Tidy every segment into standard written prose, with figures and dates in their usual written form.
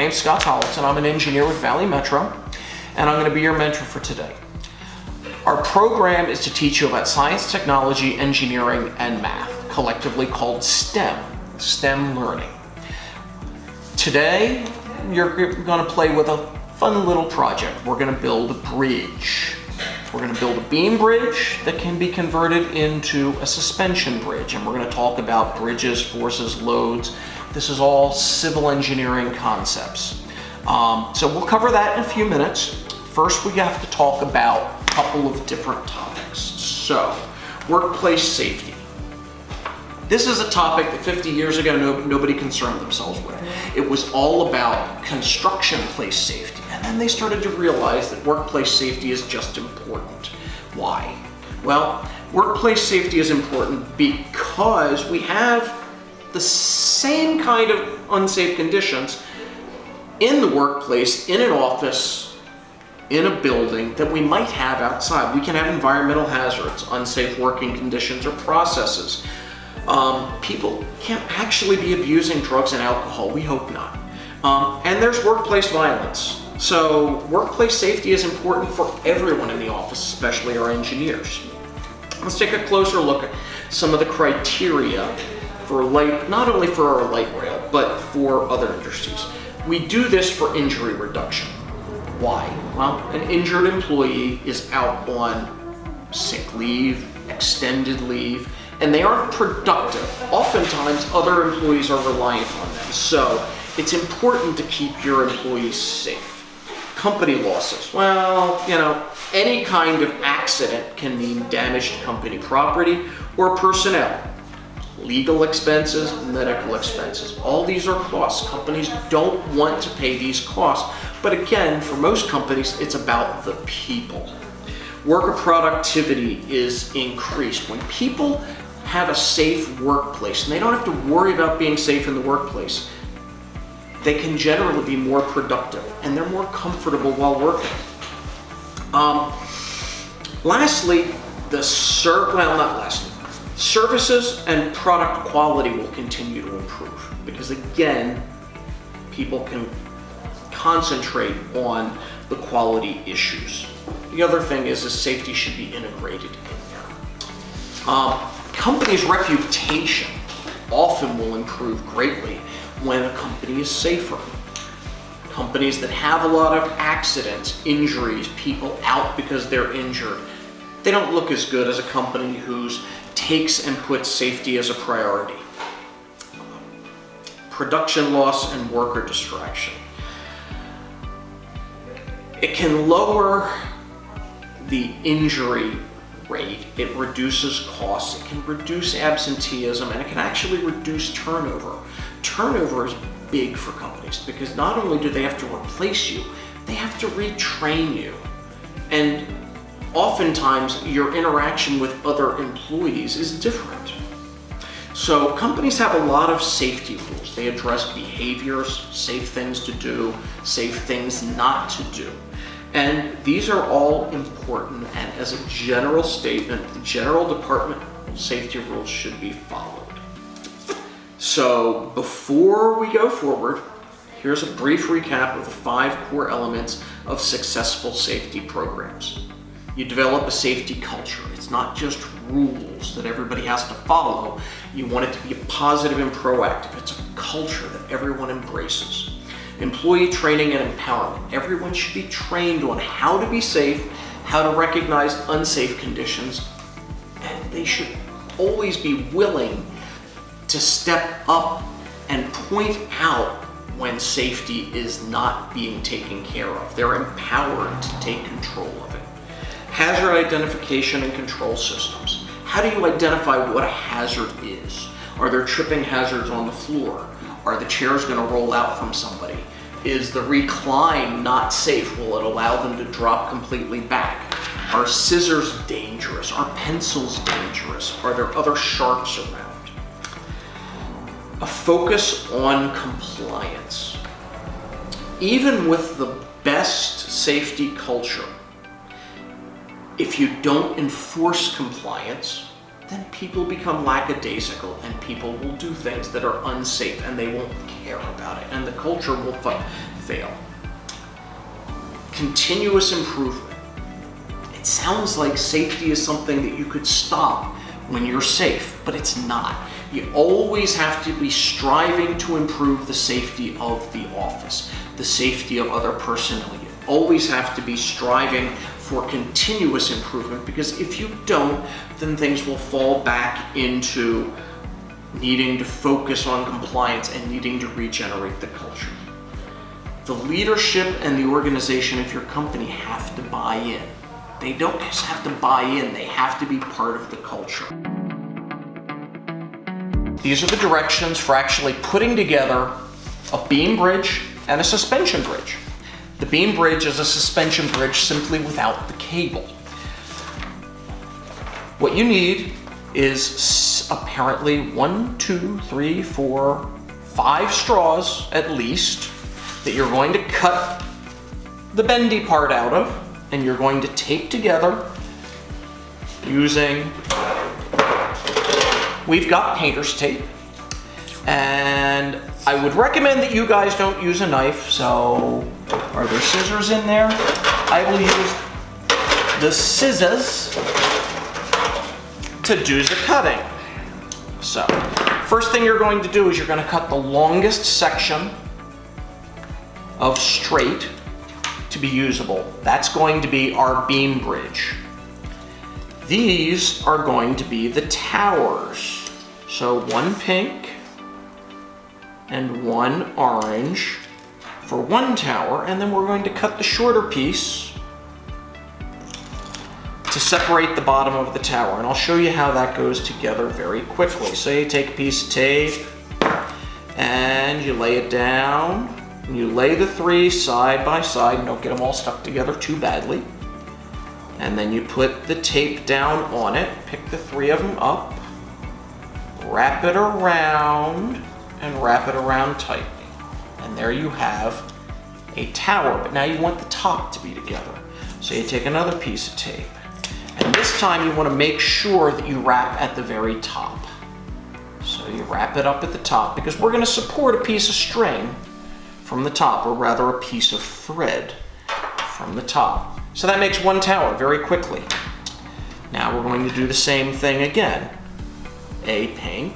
name's Scott Tollefson. I'm an engineer with Valley Metro, and I'm going to be your mentor for today. Our program is to teach you about science, technology, engineering, and math, collectively called STEM learning. Today, you're going to play with a fun little project. We're going to build a bridge. We're going to build a beam bridge that can be converted into a suspension bridge, and we're going to talk about bridges, forces, loads. This is all civil engineering concepts. So we'll cover that in a few minutes. First, we have to talk about a couple of different topics. So, workplace safety. This is a topic that 50 years ago nobody concerned themselves with. It was all about construction place safety. And then they started to realize that workplace safety is just important. Why? Well, workplace safety is important because we have the same kind of unsafe conditions in the workplace, in an office, in a building that we might have outside. We can have environmental hazards, unsafe working conditions or processes. People can't actually be abusing drugs and alcohol. We hope not. And there's workplace violence. So workplace safety is important for everyone in the office, especially our engineers. Let's take a closer look at some of the criteria for not only for our light rail, but for other industries. We do this for injury reduction. Why? Well, an injured employee is out on sick leave, extended leave, and they aren't productive. Oftentimes, other employees are reliant on them. So it's important to keep your employees safe. Company losses. Well, any kind of accident can mean damage to company property or personnel. Legal expenses, medical expenses. All these are costs. Companies don't want to pay these costs. But again, for most companies, it's about the people. Worker productivity is increased. When people have a safe workplace, and they don't have to worry about being safe in the workplace, they can generally be more productive and they're more comfortable while working. Services and product quality will continue to improve because again, people can concentrate on the quality issues. The other thing is safety should be integrated in there. Company's reputation often will improve greatly when a company is safer. Companies that have a lot of accidents, injuries, people out because they're injured, they don't look as good as a company who takes and puts safety as a priority. Production loss and worker distraction. It can lower the injury rate, it reduces costs, it can reduce absenteeism, and it can actually reduce turnover. Turnover is big for companies because not only do they have to replace you, they have to retrain you. And oftentimes your interaction with other employees is different. So companies have a lot of safety rules. They address behaviors, safe things to do, safe things not to do. And these are all important, and as a general statement, the general department safety rules should be followed. So before we go forward, here's a brief recap of the 5 core elements of successful safety programs. You develop a safety culture. It's not just rules that everybody has to follow. You want it to be positive and proactive. It's a culture that everyone embraces. Employee training and empowerment. Everyone should be trained on how to be safe, how to recognize unsafe conditions, and they should always be willing to step up and point out when safety is not being taken care of. They're empowered to take control of it. Hazard identification and control systems. How do you identify what a hazard is? Are there tripping hazards on the floor? Are the chairs going to roll out from somebody? Is the recline not safe? Will it allow them to drop completely back? Are scissors dangerous? Are pencils dangerous? Are there other sharps around? A focus on compliance. Even with the best safety culture, if you don't enforce compliance, then people become lackadaisical and people will do things that are unsafe and they won't care about it, and the culture will fail. Continuous improvement. It sounds like safety is something that you could stop when you're safe, but it's not. You always have to be striving to improve the safety of the office, the safety of other personnel. You always have to be striving for continuous improvement, because if you don't, then things will fall back into needing to focus on compliance and needing to regenerate the culture. The leadership and the organization of your company have to buy in. They don't just have to buy in, they have to be part of the culture. These are the directions for actually putting together a beam bridge and a suspension bridge. The beam bridge is a suspension bridge simply without the cable. What you need is apparently 1, 2, 3, 4, 5 straws at least that you're going to cut the bendy part out of, and you're going to tape together using, we've got painter's tape, and I would recommend that you guys don't use a knife. So are there scissors in there? I will use the scissors to do the cutting. So first thing you're going to do is you're going to cut the longest section of straight to be usable. That's going to be our beam bridge. These are going to be the towers. So 1 pink and 1 orange for 1 tower, and then we're going to cut the shorter piece to separate the bottom of the tower, and I'll show you how that goes together very quickly. So you take a piece of tape and you lay it down, and you lay the 3 side by side, and don't get them all stuck together too badly. And then you put the tape down on it, pick the 3 of them up, wrap it around, and wrap it around tightly. And there you have a tower, but now you want the top to be together. So you take another piece of tape, and this time you want to make sure that you wrap at the very top. So you wrap it up at the top, because we're going to support a piece of string from the top, or rather a piece of thread from the top. So that makes 1 tower very quickly. Now we're going to do the same thing again. A pink,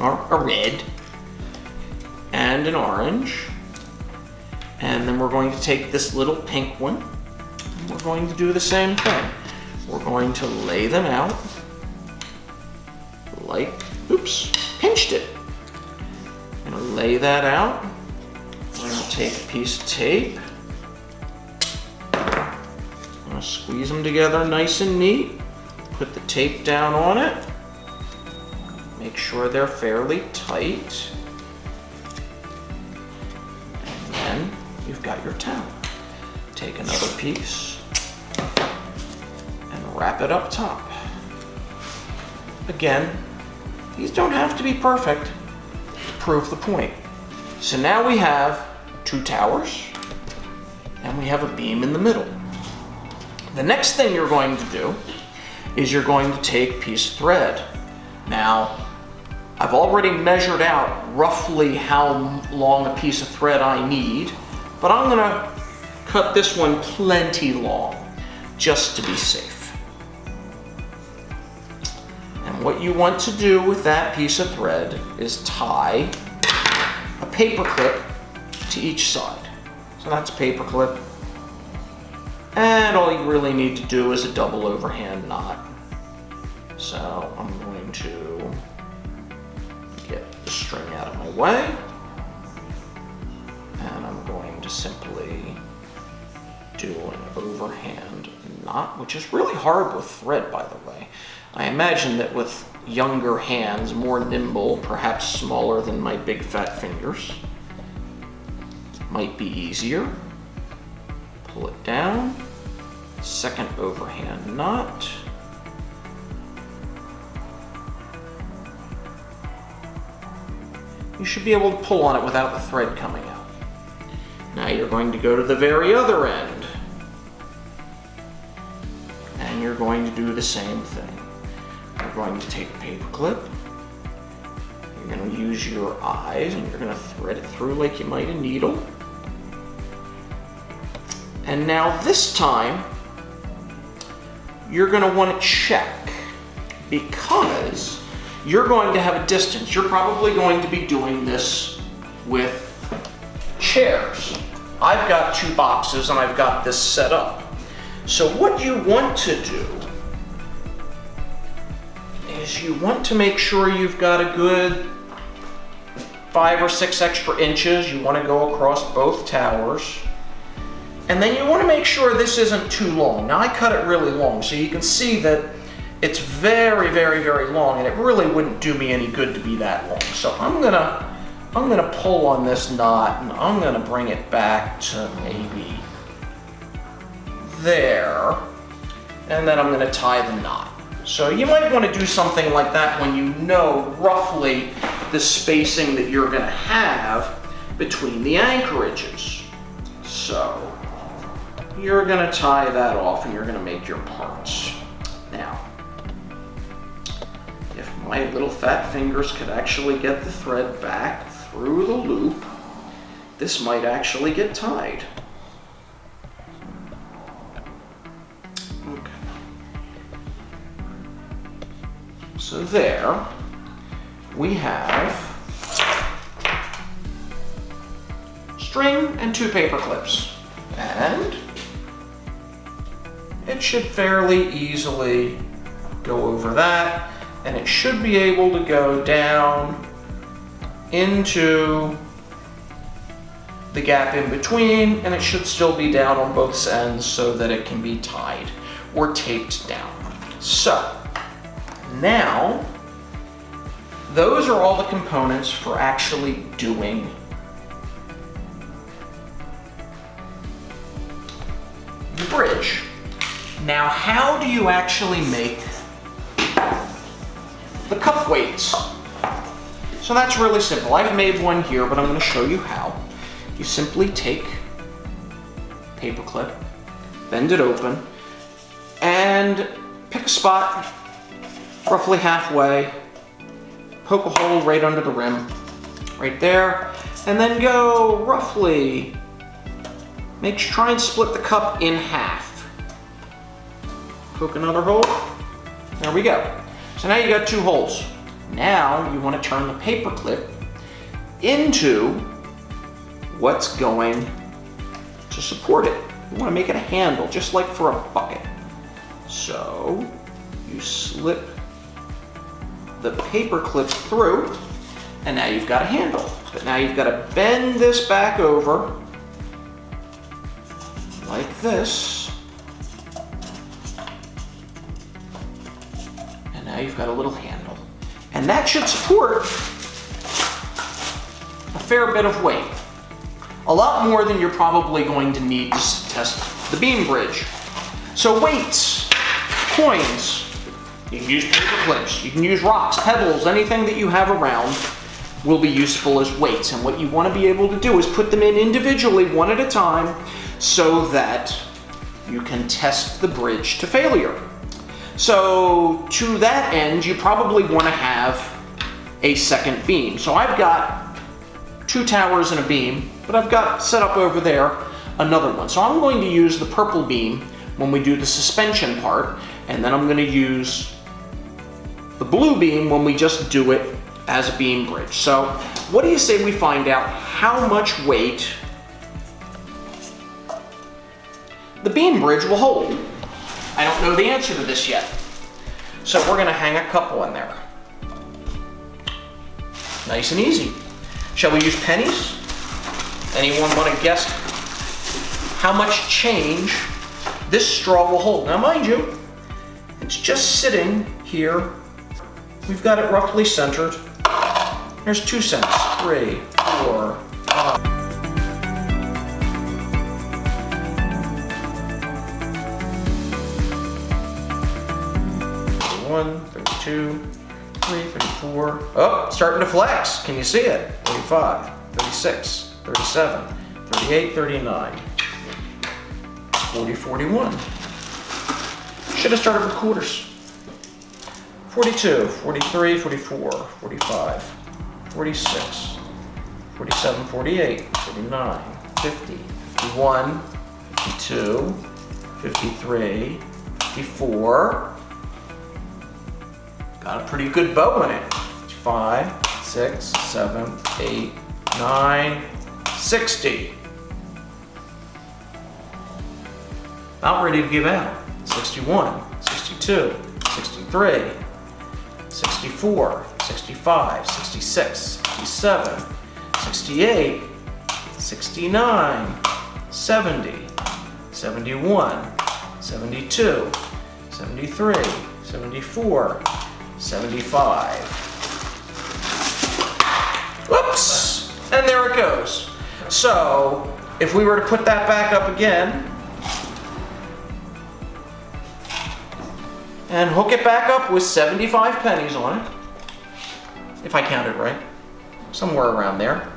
or a red, and an orange. And then we're going to take this little pink one, and we're going to do the same thing. We're going to lay them out like, oops, pinched it. I'm going to lay that out. We're going to take a piece of tape. I'm going to squeeze them together nice and neat. Put the tape down on it. Make sure they're fairly tight. And then you've got your tower. Take another piece and wrap it up top. Again, these don't have to be perfect to prove the point. So now we have 2 towers and we have a beam in the middle. The next thing you're going to do is you're going to take a piece of thread. Now, I've already measured out roughly how long a piece of thread I need, but I'm going to cut this one plenty long, just to be safe. And what you want to do with that piece of thread is tie a paper clip to each side. So that's a paper clip. And all you really need to do is a double overhand knot. So I'm going to get the string out of my way, and I'm going to simply do an overhand knot, which is really hard with thread, by the way. I imagine that with younger hands, more nimble, perhaps smaller than my big fat fingers, might be easier. Pull it down, second overhand knot. You should be able to pull on it without the thread coming out. Now you're going to go to the very other end, and you're going to do the same thing. You're going to take a paper clip, you're going to use your eyes, and you're going to thread it through like you might a needle. And now this time, you're gonna wanna check, because you're going to have a distance. You're probably going to be doing this with chairs. I've got 2 boxes and I've got this set up. So what you want to do is you want to make sure you've got a good 5 or 6 extra inches. You want to go across both towers. And then you want to make sure this isn't too long. Now I cut it really long, so you can see that it's very, very, very long, and it really wouldn't do me any good to be that long. So I'm gonna pull on this knot, and I'm gonna bring it back to maybe there, and then I'm gonna tie the knot. So you might want to do something like that when you know roughly the spacing that you're gonna have between the anchorages. So you're gonna tie that off, and you're gonna make your parts. Now, if my little fat fingers could actually get the thread back through the loop, this might actually get tied. Okay. So there we have string and 2 paper clips, and it should fairly easily go over that, and it should be able to go down into the gap in between, and it should still be down on both ends so that it can be tied or taped down. So now those are all the components for actually doing the bridge. Now, how do you actually make the cup weights? So that's really simple. I've made one here, but I'm going to show you how. You simply take a paper clip, bend it open, and pick a spot roughly halfway, poke a hole right under the rim, right there, and then go roughly, try and split the cup in half. Poke another hole, there we go. So now you got 2 holes. Now you want to turn the paper clip into what's going to support it. You want to make it a handle, just like for a bucket. So you slip the paper clip through, and now you've got a handle. But now you've got to bend this back over like this. And now you've got a little handle. And that should support a fair bit of weight. A lot more than you're probably going to need to test the beam bridge. So weights, coins, you can use paper clips, you can use rocks, pebbles, anything that you have around will be useful as weights. And what you want to be able to do is put them in individually, one at a time, so that you can test the bridge to failure. So to that end, you probably want to have a second beam. So I've got 2 towers and a beam, but I've got set up over there another one. So I'm going to use the purple beam when we do the suspension part, and then I'm going to use the blue beam when we just do it as a beam bridge. So what do you say we find out how much weight the beam bridge will hold? I don't know the answer to this yet. So we're going to hang a couple in there. Nice and easy. Shall we use pennies? Anyone want to guess how much change this straw will hold? Now mind you, it's just sitting here. We've got it roughly centered. There's 2 cents, 3, 4, 5. 32, 33, 34. Oh, starting to flex. Can you see it? 35, 36, 37, 38, 39, 40, 41. Should have started with quarters. 42, 43, 44, 45, 46, 47, 48, 49, 50, 51, 52, 53, 54. Got a pretty good bow in it. 5, 6, 7, 8, 9, 60. About ready to give out. 61, 62, 63, 64, 65, 66, 67, 68, 69, 70, 71, 72, 73, 74, 75. Whoops! And there it goes. So, if we were to put that back up again, and hook it back up with 75 pennies on it, if I counted right, somewhere around there,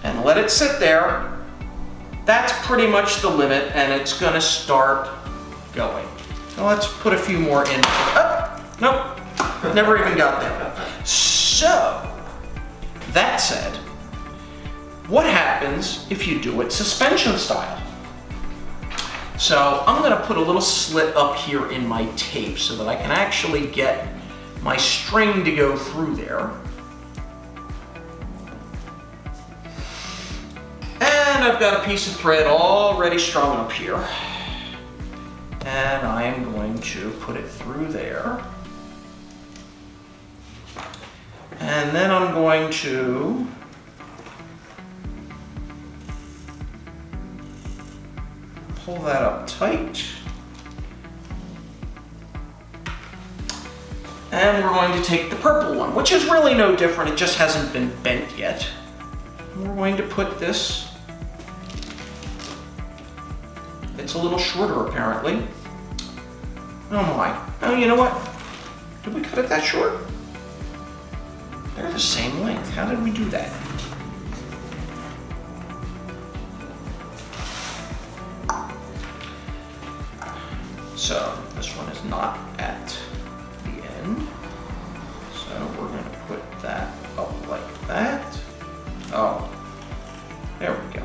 and let it sit there, that's pretty much the limit, and it's gonna start going. Now let's put a few more in. Oh, nope, never even got there. So, that said, what happens if you do it suspension style? So I'm gonna put a little slit up here in my tape so that I can actually get my string to go through there. And I've got a piece of thread already strung up here. And I am going to put it through there. And then I'm going to pull that up tight. And we're going to take the purple one, which is really no different, it just hasn't been bent yet. And we're going to put this, it's a little shorter apparently. Oh my, oh you know what? Did we cut it that short? They're the same length, how did we do that? So this one is not at the end. So we're going to put that up like that. Oh, there we go.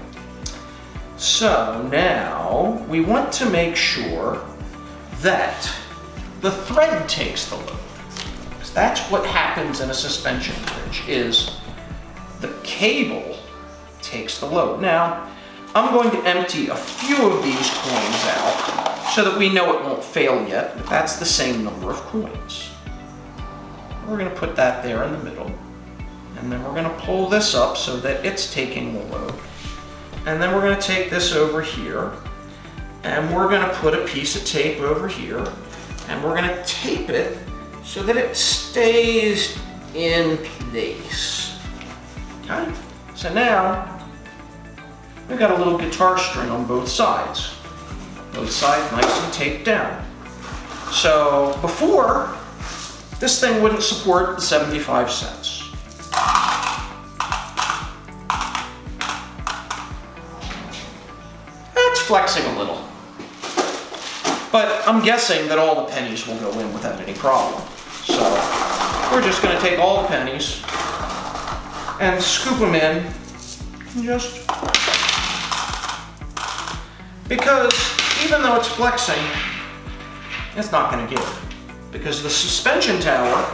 So now we want to make sure that the thread takes the load. Because that's what happens in a suspension bridge, is the cable takes the load. Now, I'm going to empty a few of these coins out so that we know it won't fail yet, but that's the same number of coins. We're going to put that there in the middle, and then we're going to pull this up so that it's taking the load. And then we're going to take this over here, and we're going to put a piece of tape over here, and we're going to tape it so that it stays in place. Okay? So now, we've got a little guitar string on both sides. Both sides nice and taped down. So before, this thing wouldn't support the 75 cents. That's flexing a little. But I'm guessing that all the pennies will go in without any problem. So we're just going to take all the pennies and scoop them in and just... Because even though it's flexing, it's not going to give. Because the suspension tower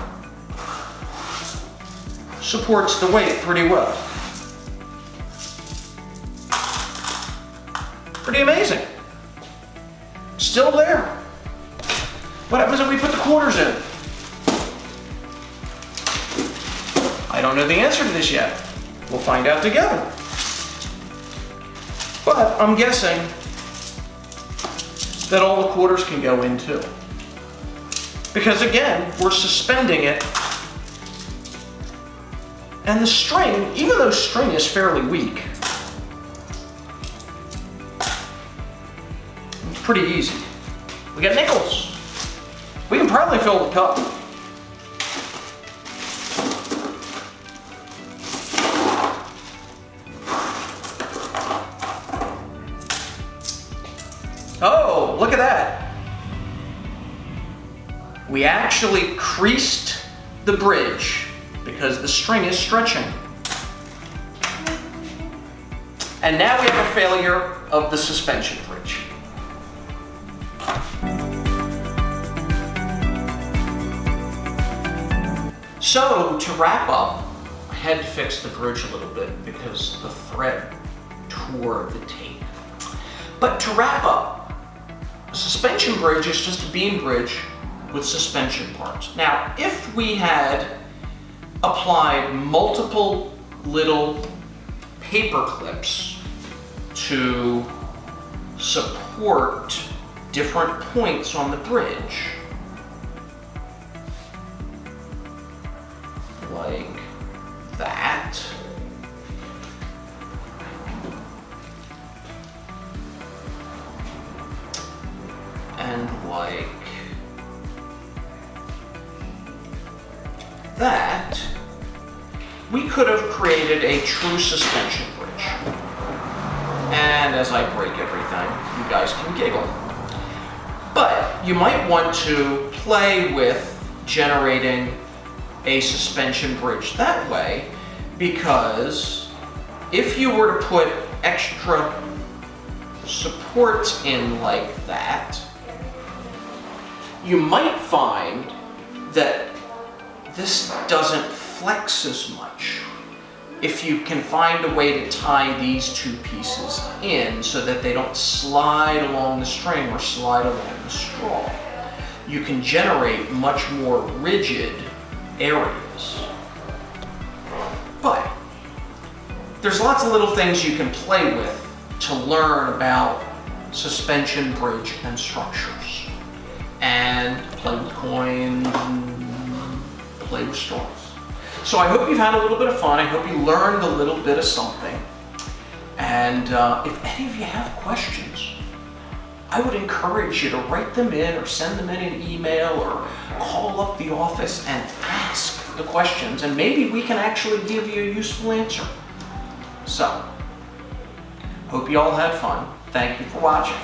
supports the weight pretty well. Pretty amazing. Still there. What happens if we put the quarters in? I don't know the answer to this yet. We'll find out together. But I'm guessing that all the quarters can go in too. Because again, we're suspending it, and the string, even though string is fairly weak, it's pretty easy. We got nickels. We can probably fill the cup. Oh, look at that. We actually creased the bridge because the string is stretching. And now we have a failure of the suspension bridge. So to wrap up, I had to fix the bridge a little bit because the thread tore the tape. But to wrap up, a suspension bridge is just a beam bridge with suspension parts. Now, if we had applied multiple little paper clips to support different points on the bridge, like that, and like that, we could have created a true suspension bridge. And as I break everything, you guys can giggle. But you might want to play with generating a suspension bridge that way, because if you were to put extra supports in like that, you might find that this doesn't flex as much if you can find a way to tie these two pieces in so that they don't slide along the string or slide along the straw. You can generate much more rigid areas. But there's lots of little things you can play with to learn about suspension bridge and structures, and play with coins and play with straws. So I hope you've had a little bit of fun. I hope you learned a little bit of something. And if any of you have questions, I would encourage you to write them in or send them in an email or call up the office and ask the questions, and maybe we can actually give you a useful answer. So, hope you all had fun. Thank you for watching.